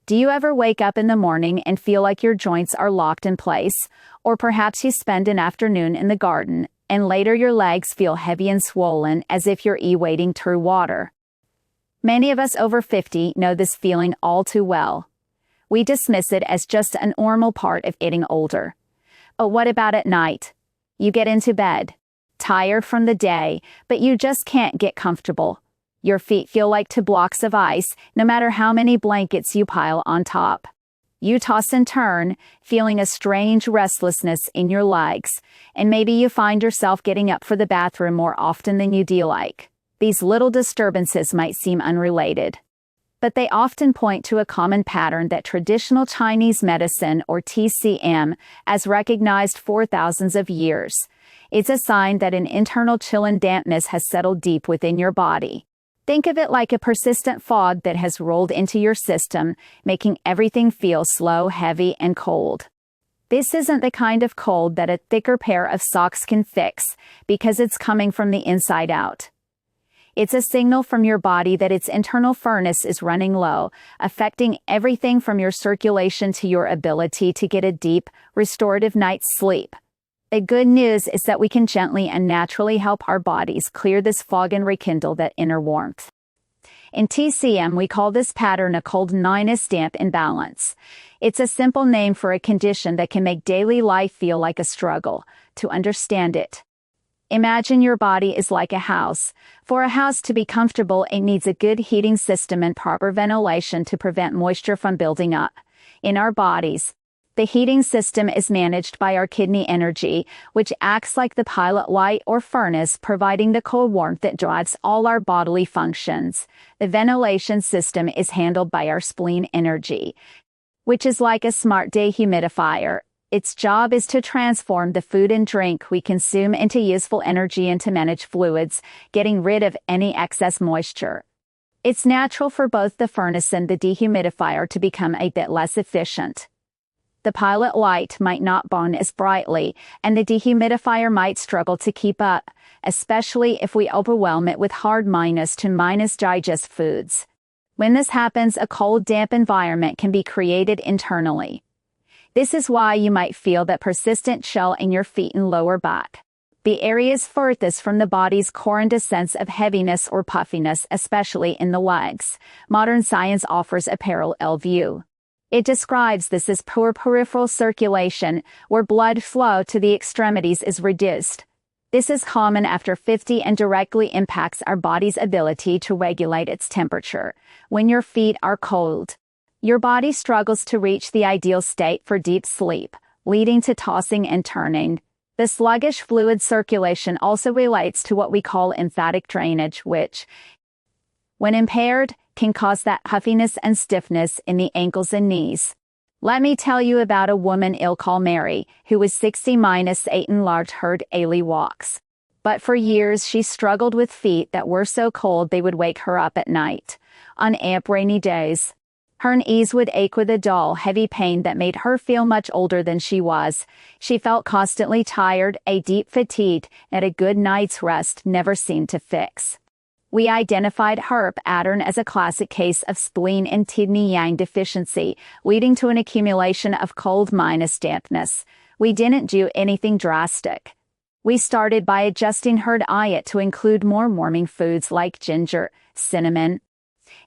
Do you ever wake up in the morning and feel like your joints are locked in place? Or perhaps you spend an afternoon in the garden, and later your legs feel heavy and swollen as if you're wading through water. Many of us over 50 know this feeling all too well. We dismiss it as just a normal part of getting older. But what about at night? You get into bed, tired from the day, but you just can't get comfortable. Your feet feel like two blocks of ice, no matter how many blankets you pile on top. You toss and turn, feeling a strange restlessness in your legs, and maybe you find yourself getting up for the bathroom more often than you'd like. These little disturbances might seem unrelated, but they often point to a common pattern that traditional Chinese medicine, or TCM, has recognized for thousands of years. It's a sign that an internal chill and dampness has settled deep within your body. Think of it like a persistent fog that has rolled into your system, making everything feel slow, heavy, and cold. This isn't the kind of cold that a thicker pair of socks can fix, because it's coming from the inside out. It's a signal from your body that its internal furnace is running low, affecting everything from your circulation to your ability to get a deep, restorative night's sleep. The good news is that we can gently and naturally help our bodies clear this fog and rekindle that inner warmth. In TCM, we call this pattern a cold-dampness damp imbalance. It's a simple name for a condition that can make daily life feel like a struggle. To understand it, imagine your body is like a house. For a house to be comfortable, it needs a good heating system and proper ventilation to prevent moisture from building up. In our bodies, the heating system is managed by our kidney energy, which acts like the pilot light or furnace, providing the cold warmth that drives all our bodily functions. The ventilation system is handled by our spleen energy, which is like a smart dehumidifier. Its job is to transform the food and drink we consume into useful energy and to manage fluids, getting rid of any excess moisture. It's natural for both the furnace and the dehumidifier to become a bit less efficient. The pilot light might not burn as brightly, and the dehumidifier might struggle to keep up, especially if we overwhelm it with hard to digest foods. When this happens, a cold, damp environment can be created internally. This is why you might feel that persistent chill in your feet and lower back. The areas furthest from the body's core and a sense of heaviness or puffiness, especially in the legs. Modern science offers a parallel view. It describes this as poor peripheral circulation, where blood flow to the extremities is reduced. This is common after 50 and directly impacts our body's ability to regulate its temperature. When your feet are cold, your body struggles to reach the ideal state for deep sleep, leading to tossing and turning. The sluggish fluid circulation also relates to what we call lymphatic drainage, which, when impaired, can cause that puffiness and stiffness in the ankles and knees. Let me tell you about a woman ill called Mary, who was 60-8 and large herd daily walks. But for years she struggled with feet that were so cold they would wake her up at night. On rainy days, her knees would ache with a dull, heavy pain that made her feel much older than she was. She felt constantly tired, a deep fatigue, and a good night's rest never seemed to fix. We identified her pattern as a classic case of spleen and kidney yang deficiency, leading to an accumulation of cold-dampness. We didn't do anything drastic. We started by adjusting her diet to include more warming foods like ginger, cinnamon,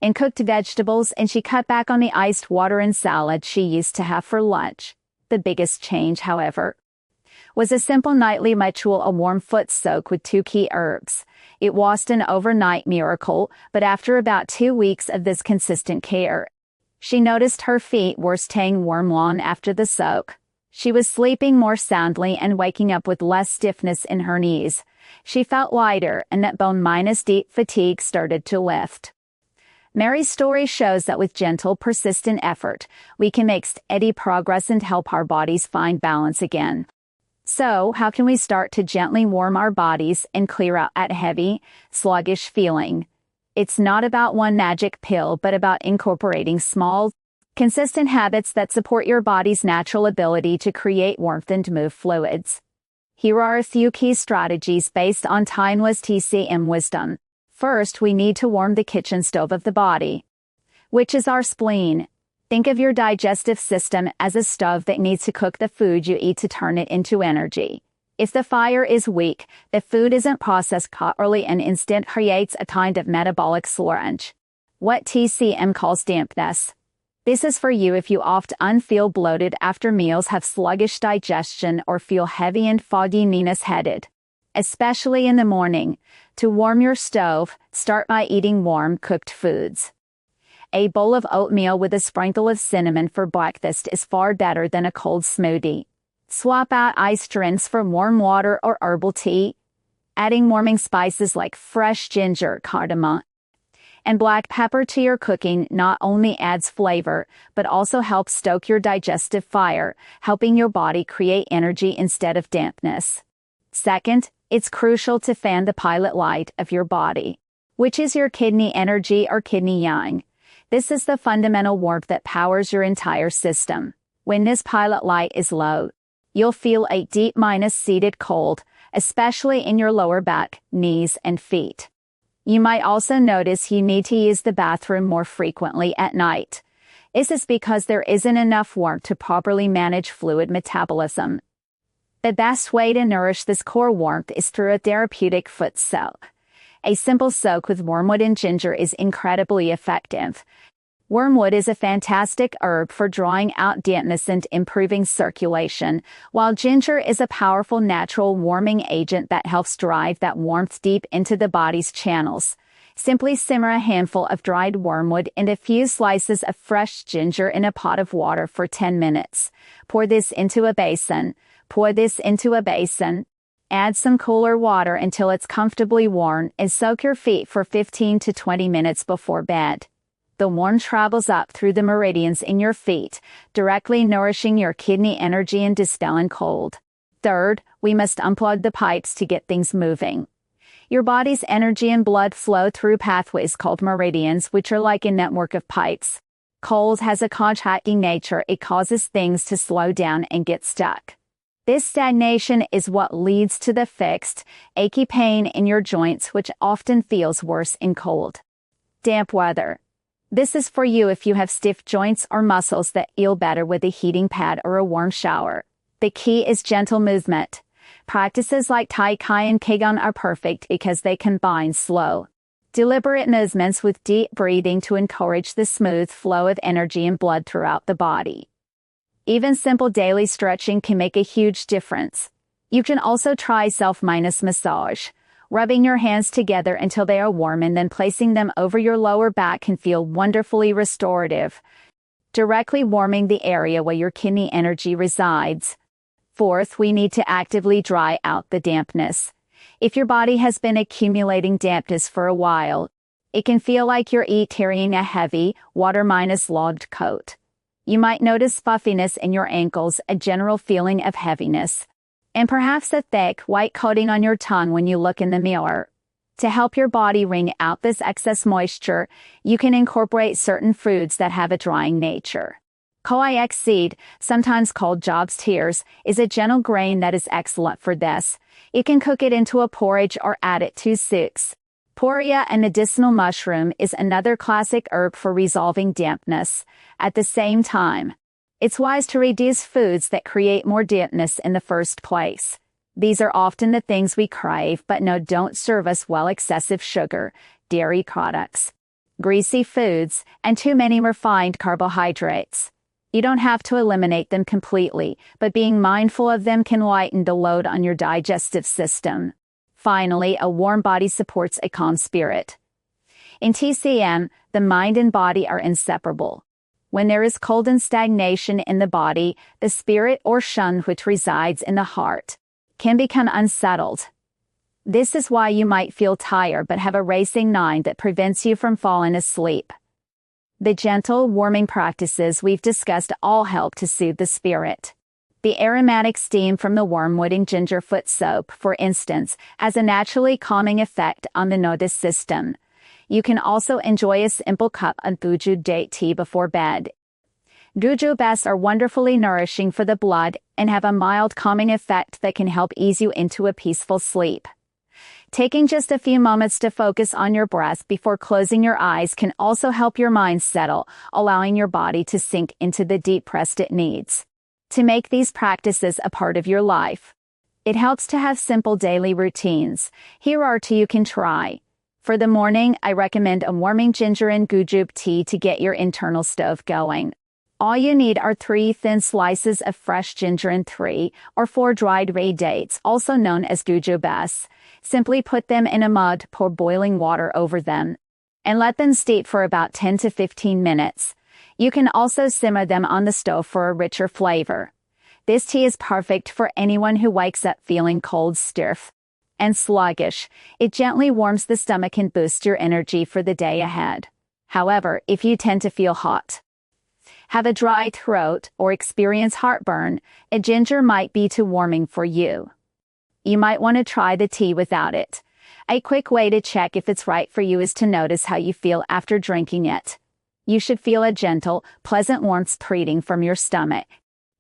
and cooked vegetables, and she cut back on the iced water and salad she used to have for lunch. The biggest change, however, was a simple nightly ritual, a warm foot soak with 2 key herbs. It wasn't an overnight miracle, but after about 2 weeks of this consistent care, she noticed her feet were staying warm long after the soak. She was sleeping more soundly and waking up with less stiffness in her knees. She felt lighter, and that bone-deep fatigue started to lift. Mary's story shows that with gentle, persistent effort, we can make steady progress and help our bodies find balance again. So, how can we start to gently warm our bodies and clear out that heavy, sluggish feeling? It's not about one magic pill, but about incorporating small, consistent habits that support your body's natural ability to create warmth and move fluids. Here are a few key strategies based on timeless TCM wisdom. First, we need to warm the kitchen stove of the body, which is our spleen. Think of your digestive system as a stove that needs to cook the food you eat to turn it into energy. If the fire is weak, the food isn't processed properly and instead creates a kind of metabolic sludge. What TCM calls dampness. This is for you if you often feel bloated after meals, have sluggish digestion, or feel heavy and foggy, headed. Especially in the morning. To warm your stove, start by eating warm, cooked foods. A bowl of oatmeal with a sprinkle of cinnamon for breakfast is far better than a cold smoothie. Swap out iced drinks for warm water or herbal tea. Adding warming spices like fresh ginger, cardamom, and black pepper to your cooking not only adds flavor, but also helps stoke your digestive fire, helping your body create energy instead of dampness. Second, it's crucial to fan the pilot light of your body, which is your kidney energy or kidney yang. This is the fundamental warmth that powers your entire system. When this pilot light is low, you'll feel a deep-seated cold, especially in your lower back, knees, and feet. You might also notice you need to use the bathroom more frequently at night. This is because there isn't enough warmth to properly manage fluid metabolism. The best way to nourish this core warmth is through a therapeutic foot soak. A simple soak with wormwood and ginger is incredibly effective. Wormwood is a fantastic herb for drawing out dampness and improving circulation, while ginger is a powerful natural warming agent that helps drive that warmth deep into the body's channels. Simply simmer a handful of dried wormwood and a few slices of fresh ginger in a pot of water for 10 minutes. Pour this into a basin. Add some cooler water until it's comfortably warm and soak your feet for 15 to 20 minutes before bed. The warmth travels up through the meridians in your feet, directly nourishing your kidney energy and dispelling cold. Third, we must unplug the pipes to get things moving. Your body's energy and blood flow through pathways called meridians, which are like a network of pipes. Cold has a contracting nature. It causes things to slow down and get stuck. This stagnation is what leads to the fixed, achy pain in your joints, which often feels worse in cold. Damp weather. This is for you if you have stiff joints or muscles that heal better with a heating pad or a warm shower. The key is gentle movement. Practices like Tai Chi and Qigong are perfect because they combine slow, deliberate movements with deep breathing to encourage the smooth flow of energy and blood throughout the body. Even simple daily stretching can make a huge difference. You can also try self-massage. Rubbing your hands together until they are warm and then placing them over your lower back can feel wonderfully restorative, directly warming the area where your kidney energy resides. Fourth, we need to actively dry out the dampness. If your body has been accumulating dampness for a while, it can feel like you're carrying a heavy, water-logged coat. You might notice puffiness in your ankles, a general feeling of heaviness, and perhaps a thick, white coating on your tongue when you look in the mirror. To help your body wring out this excess moisture, you can incorporate certain foods that have a drying nature. Koiak seed, sometimes called Job's tears, is a gentle grain that is excellent for this. You can cook it into a porridge or add it to soups. Poria, a medicinal mushroom, is another classic herb for resolving dampness. At the same time, it's wise to reduce foods that create more dampness in the first place. These are often the things we crave but don't serve us well: excessive sugar, dairy products, greasy foods, and too many refined carbohydrates. You don't have to eliminate them completely, but being mindful of them can lighten the load on your digestive system. Finally, a warm body supports a calm spirit. In TCM, the mind and body are inseparable. When there is cold and stagnation in the body, the spirit or shun, which resides in the heart, can become unsettled. This is why you might feel tired but have a racing mind that prevents you from falling asleep. The gentle, warming practices we've discussed all help to soothe the spirit. The aromatic steam from the wormwood and ginger foot soap, for instance, has a naturally calming effect on the nervous system. You can also enjoy a simple cup of guju date tea before bed. Guju baths are wonderfully nourishing for the blood and have a mild calming effect that can help ease you into a peaceful sleep. Taking just a few moments to focus on your breath before closing your eyes can also help your mind settle, allowing your body to sink into the deep rest it needs. To make these practices a part of your life, it helps to have simple daily routines. Here are two you can try. For the morning, I recommend a warming ginger and jujube tea to get your internal stove going. All you need are 3 thin slices of fresh ginger and 3 or 4 dried ray dates, also known as jujubes. Simply put them in a mug, pour boiling water over them, and let them steep for about 10 to 15 minutes. You can also simmer them on the stove for a richer flavor. This tea is perfect for anyone who wakes up feeling cold, stiff, and sluggish. It gently warms the stomach and boosts your energy for the day ahead. However, if you tend to feel hot, have a dry throat, or experience heartburn, a ginger might be too warming for you. You might want to try the tea without it. A quick way to check if it's right for you is to notice how you feel after drinking it. You should feel a gentle, pleasant warmth spreading from your stomach.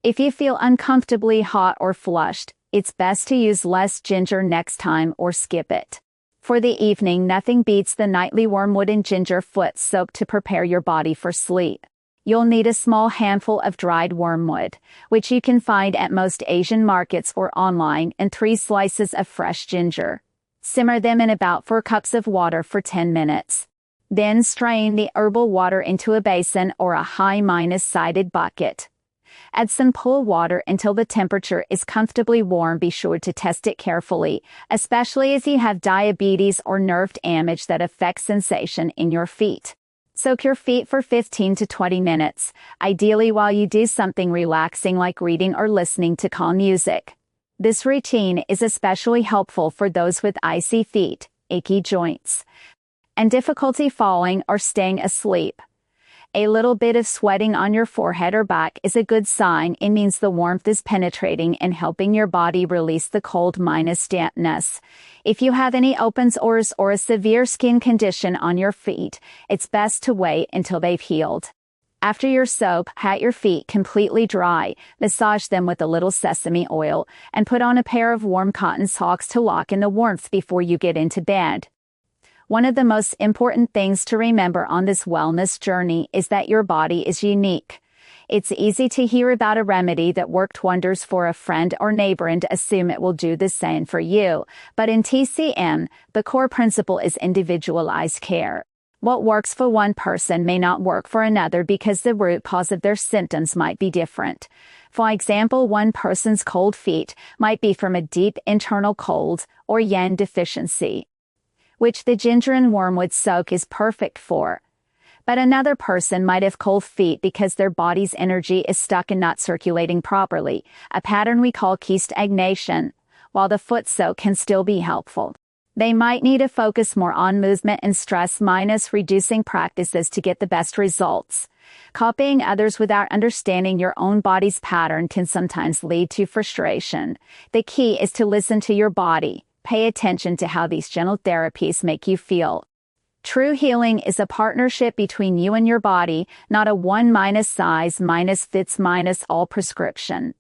If you feel uncomfortably hot or flushed, it's best to use less ginger next time or skip it. For the evening, nothing beats the nightly wormwood and ginger foot soak to prepare your body for sleep. You'll need a small handful of dried wormwood, which you can find at most Asian markets or online, and 3 slices of fresh ginger. Simmer them in about 4 cups of water for 10 minutes. Then strain the herbal water into a basin or a high-sided bucket. Add some cool water until the temperature is comfortably warm. Be sure to test it carefully, especially if you have diabetes or nerve damage that affects sensation in your feet. Soak your feet for 15 to 20 minutes, ideally while you do something relaxing like reading or listening to calm music. This routine is especially helpful for those with icy feet, achy joints, and difficulty falling or staying asleep. A little bit of sweating on your forehead or back is a good sign. It means the warmth is penetrating and helping your body release the cold-dampness. If you have any open sores or a severe skin condition on your feet, it's best to wait until they've healed. After your soak, pat your feet completely dry, massage them with a little sesame oil, and put on a pair of warm cotton socks to lock in the warmth before you get into bed. One of the most important things to remember on this wellness journey is that your body is unique. It's easy to hear about a remedy that worked wonders for a friend or neighbor and assume it will do the same for you. But in TCM, the core principle is individualized care. What works for one person may not work for another because the root cause of their symptoms might be different. For example, one person's cold feet might be from a deep internal cold or yin deficiency, which the ginger and wormwood soak is perfect for. But another person might have cold feet because their body's energy is stuck and not circulating properly, a pattern we call stagnation, while the foot soak can still be helpful. They might need to focus more on movement and stress-reducing practices to get the best results. Copying others without understanding your own body's pattern can sometimes lead to frustration. The key is to listen to your body. Pay attention to how these gentle therapies make you feel. True healing is a partnership between you and your body, not a one-size-fits-all prescription.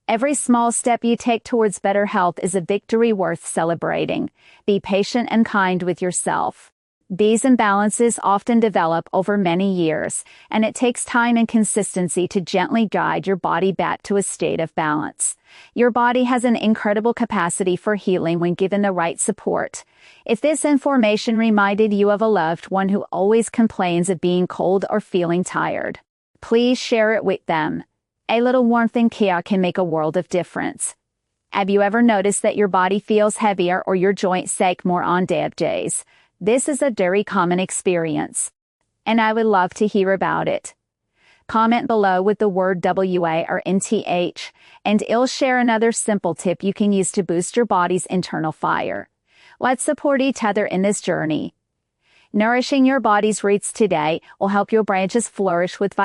Every small step you take towards better health is a victory worth celebrating. Be patient and kind with yourself. These imbalances often develop over many years, and it takes time and consistency to gently guide your body back to a state of balance. Your body has an incredible capacity for healing when given the right support. If this information reminded you of a loved one who always complains of being cold or feeling tired, please share it with them. A little warmth and care can make a world of difference. Have you ever noticed that your body feels heavier or your joints ache more on damp days? This is a very common experience, and I would love to hear about it. Comment below with the word WA or NTH, and I'll share another simple tip you can use to boost your body's internal fire. Let's support each other in this journey. Nourishing your body's roots today will help your branches flourish with